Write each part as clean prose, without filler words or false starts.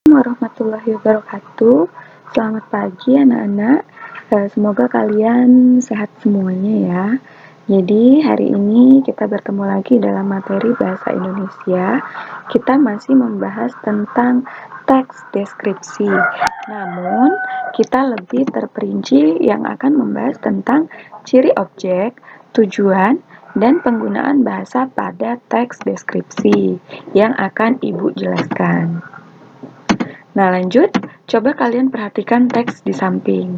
Warahmatullahi wabarakatuh. Selamat pagi anak-anak. Semoga kalian sehat semuanya ya. Jadi hari ini kita bertemu lagi dalam materi bahasa Indonesia. Kita masih membahas tentang teks deskripsi. Namun kita lebih terperinci yang akan membahas tentang ciri objek, tujuan, dan penggunaan bahasa pada teks deskripsi yang akan Ibu jelaskan. Nah, lanjut, coba kalian perhatikan teks di samping.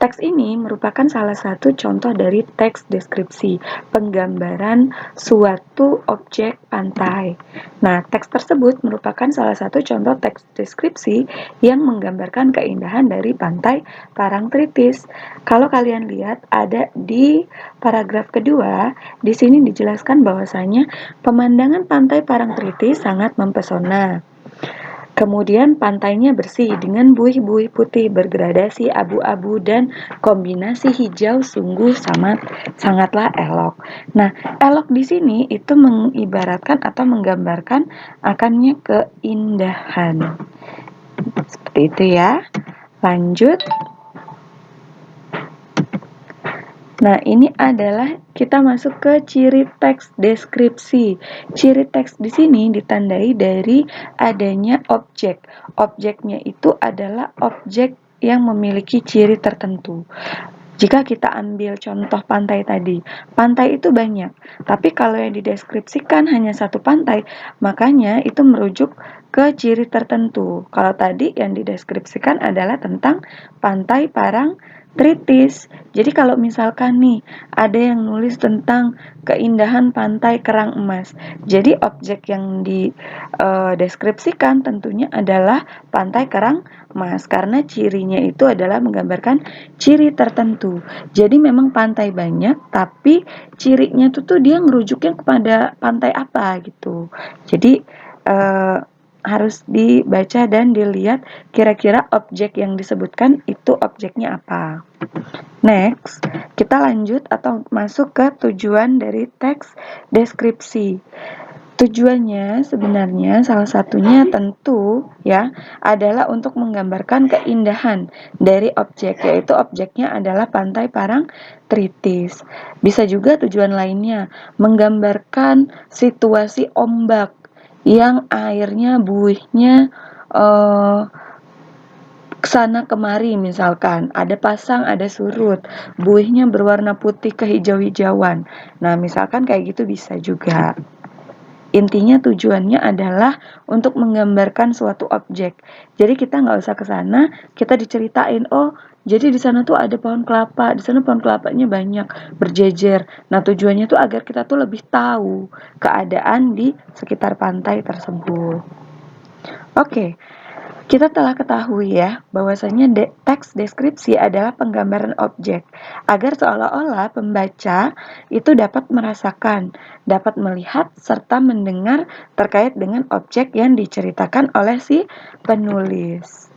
Teks ini merupakan salah satu contoh dari teks deskripsi, penggambaran suatu objek pantai. Nah, teks tersebut merupakan salah satu contoh teks deskripsi yang menggambarkan keindahan dari pantai Parangtritis. Kalau kalian lihat, ada di paragraf kedua, di sini dijelaskan bahwasanya pemandangan pantai Parangtritis sangat mempesona. Kemudian pantainya bersih dengan buih-buih putih bergradasi abu-abu dan kombinasi hijau sungguh sangatlah elok. Nah, elok di sini itu mengibaratkan atau menggambarkan akannya keindahan. Seperti itu ya. Lanjut. Nah, ini adalah kita masuk ke ciri teks deskripsi. Ciri teks di sini ditandai dari adanya objek. Objeknya itu adalah objek yang memiliki ciri tertentu. Jika kita ambil contoh pantai tadi, pantai itu banyak, tapi kalau yang dideskripsikan hanya satu pantai, makanya itu merujuk ke ciri tertentu. Kalau tadi yang dideskripsikan adalah tentang pantai Parangtritis. Jadi kalau misalkan nih, ada yang nulis tentang keindahan pantai Kerang Emas. Jadi objek yang dideskripsikan tentunya adalah pantai Kerang Emas, karena cirinya itu adalah menggambarkan ciri tertentu. Jadi memang pantai banyak, tapi cirinya tuh dia ngerujuknya kepada pantai apa gitu. Jadi harus dibaca dan dilihat kira-kira objek yang disebutkan itu objeknya apa. Next, kita lanjut atau masuk ke tujuan dari teks deskripsi. Tujuannya sebenarnya salah satunya tentu ya adalah untuk menggambarkan keindahan dari objek, yaitu objeknya adalah pantai Parangtritis. Bisa juga tujuan lainnya menggambarkan situasi ombak yang airnya buihnya kesana kemari, misalkan ada pasang, ada surut, buihnya berwarna putih kehijau-hijauan. Nah, misalkan kayak gitu bisa juga. Intinya tujuannya adalah untuk menggambarkan suatu objek. Jadi kita nggak usah ke sana, kita diceritain, oh jadi di sana tuh ada pohon kelapa, di sana pohon kelapanya banyak, berjejer. Nah, tujuannya tuh agar kita tuh lebih tahu keadaan di sekitar pantai tersebut. Oke. Kita telah ketahui ya, bahwasanya teks deskripsi adalah penggambaran objek, agar seolah-olah pembaca itu dapat merasakan, dapat melihat, serta mendengar terkait dengan objek yang diceritakan oleh si penulis.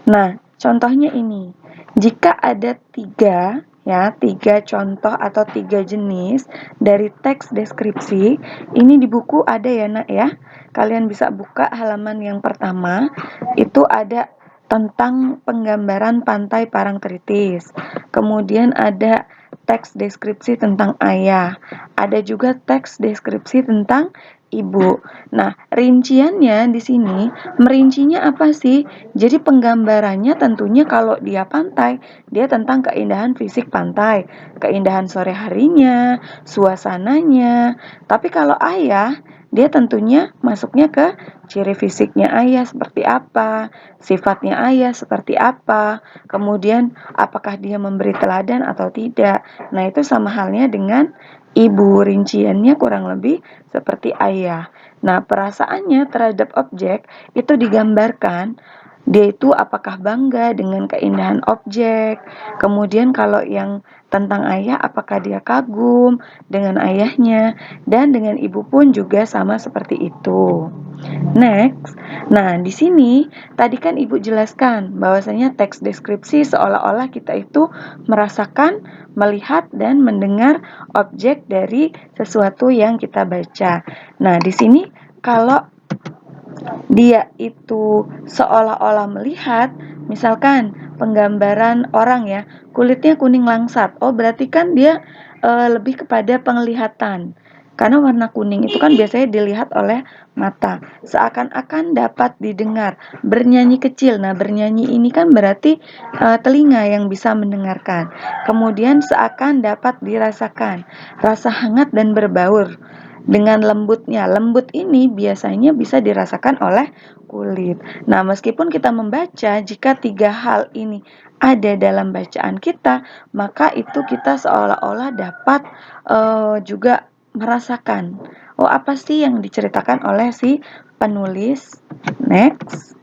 Nah, contohnya ini, jika ada tiga contoh atau 3 jenis dari teks deskripsi. Ini di buku ada ya nak ya. Kalian bisa buka halaman yang pertama, itu ada tentang penggambaran pantai Parangtritis. Kemudian ada teks deskripsi tentang ayah. Ada juga teks deskripsi tentang ibu. Nah, rinciannya di sini, merincinya apa sih? Jadi penggambarannya tentunya kalau dia pantai, dia tentang keindahan fisik pantai, keindahan sore harinya, suasananya. Tapi kalau ayah, dia tentunya masuknya ke ciri fisiknya ayah seperti apa, sifatnya ayah seperti apa, kemudian apakah dia memberi teladan atau tidak. Nah, itu sama halnya dengan ibu, rinciannya kurang lebih seperti ayah. Nah, perasaannya terhadap objek itu digambarkan, dia itu apakah bangga dengan keindahan objek. Kemudian kalau yang tentang ayah, apakah dia kagum dengan ayahnya, dan dengan ibu pun juga sama seperti itu. Next, nah di sini tadi kan Ibu jelaskan bahwasanya teks deskripsi seolah-olah kita itu merasakan, melihat dan mendengar objek dari sesuatu yang kita baca. Nah, di sini kalau dia itu seolah-olah melihat, misalkan penggambaran orang ya, kulitnya kuning langsat. Oh, berarti kan dia lebih kepada penglihatan. Karena warna kuning itu kan biasanya dilihat oleh mata. Seakan-akan dapat didengar, bernyanyi kecil. Nah, bernyanyi ini kan berarti telinga yang bisa mendengarkan. Kemudian seakan dapat dirasakan, rasa hangat dan berbaur dengan lembutnya. Lembut ini biasanya bisa dirasakan oleh kulit. Nah, meskipun kita membaca, jika tiga hal ini ada dalam bacaan kita, maka itu kita seolah-olah dapat juga merasakan, oh apa sih yang diceritakan oleh si penulis. Next.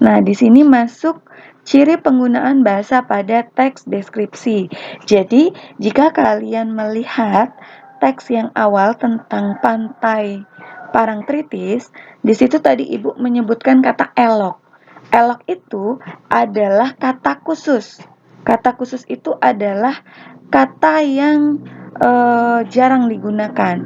Nah, di sini masuk ciri penggunaan bahasa pada teks deskripsi. Jadi, jika kalian melihat teks yang awal tentang pantai Parangtritis, di situ tadi Ibu menyebutkan kata elok. Elok itu adalah kata khusus. Kata khusus itu adalah kata yang jarang digunakan.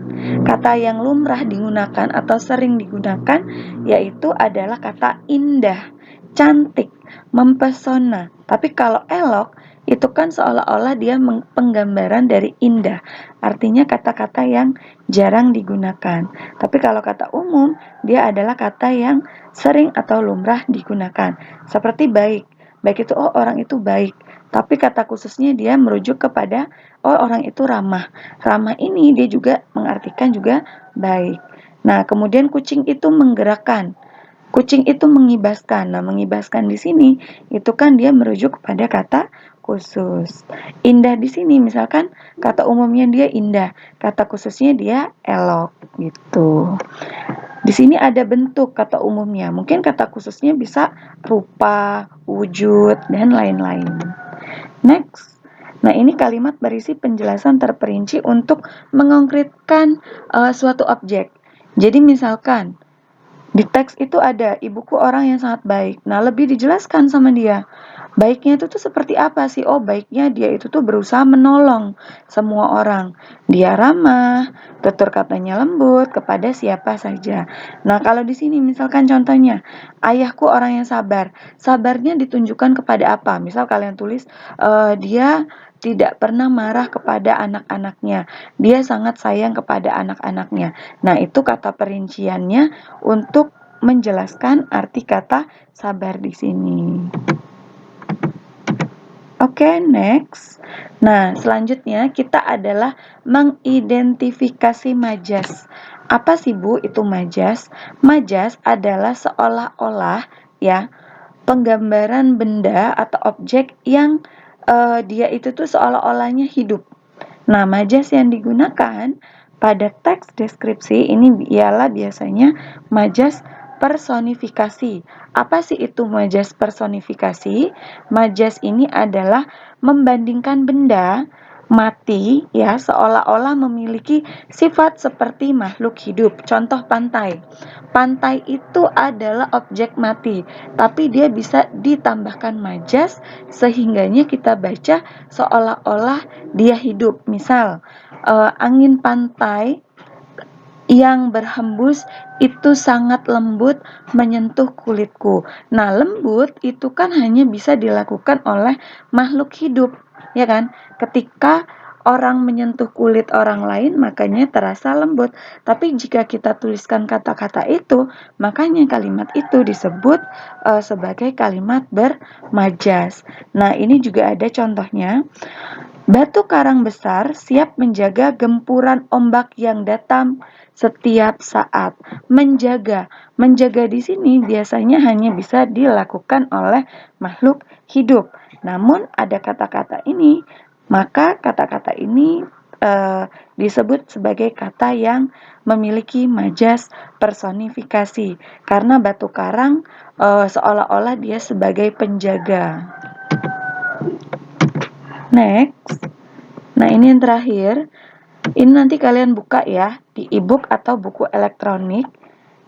Kata yang lumrah digunakan atau sering digunakan yaitu adalah kata indah, cantik, mempesona. Tapi kalau elok itu kan seolah-olah dia penggambaran dari indah. Artinya kata-kata yang jarang digunakan. Tapi kalau kata umum, dia adalah kata yang sering atau lumrah digunakan. Seperti baik. Baik itu, oh orang itu baik. Tapi kata khususnya dia merujuk kepada, oh orang itu ramah. Ramah ini dia juga mengartikan juga baik. Nah, kemudian kucing itu menggerakkan. Kucing itu mengibaskan. Nah, mengibaskan di sini itu kan dia merujuk kepada kata khusus. Indah di sini misalkan kata umumnya dia indah, kata khususnya dia elok gitu. Di sini ada bentuk kata umumnya. Mungkin kata khususnya bisa rupa, wujud, dan lain-lain. Next. Nah, ini kalimat berisi penjelasan terperinci untuk mengkonkretkan suatu objek. Jadi misalkan di teks itu ada, ibuku orang yang sangat baik. Nah, lebih dijelaskan sama dia. Baiknya itu tuh seperti apa sih? Oh, baiknya dia itu tuh berusaha menolong semua orang. Dia ramah, tutur katanya lembut kepada siapa saja. Nah, kalau di sini misalkan contohnya, ayahku orang yang sabar. Sabarnya ditunjukkan kepada apa? Misal kalian tulis, dia tidak pernah marah kepada anak-anaknya. Dia sangat sayang kepada anak-anaknya. Nah, itu kata perinciannya untuk menjelaskan arti kata sabar di sini. Oke, next. Nah, selanjutnya kita adalah mengidentifikasi majas. Apa sih Bu itu majas? Majas adalah seolah-olah ya penggambaran benda atau objek yang dia itu tuh seolah-olahnya hidup. Nah, majas yang digunakan pada teks deskripsi ini ialah biasanya majas personifikasi. Apa sih itu majas personifikasi? Majas ini adalah membandingkan benda mati ya seolah-olah memiliki sifat seperti makhluk hidup. Contoh pantai. Pantai itu adalah objek mati, tapi dia bisa ditambahkan majas sehingganya kita baca seolah-olah dia hidup. Misal, angin pantai yang berhembus itu sangat lembut menyentuh kulitku. Nah, lembut itu kan hanya bisa dilakukan oleh makhluk hidup, ya kan? Ketika orang menyentuh kulit orang lain, makanya terasa lembut. Tapi jika kita tuliskan kata-kata itu, makanya kalimat itu disebut sebagai kalimat bermajas. Nah, ini juga ada contohnya. Batu karang besar siap menjaga gempuran ombak yang datang setiap saat. Menjaga. Menjaga di sini biasanya hanya bisa dilakukan oleh makhluk hidup. Namun ada kata-kata ini, maka kata-kata ini disebut sebagai kata yang memiliki majas personifikasi. Karena batu karang seolah-olah dia sebagai penjaga. Next. Nah, ini yang terakhir. Ini nanti kalian buka ya di e-book atau buku elektronik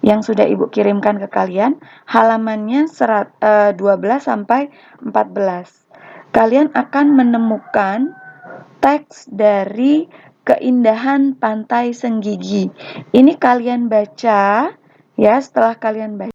yang sudah Ibu kirimkan ke kalian. Halamannya 12 sampai 14. Kalian akan menemukan teks dari Keindahan Pantai Senggigi. Ini kalian baca Ya, setelah kalian baca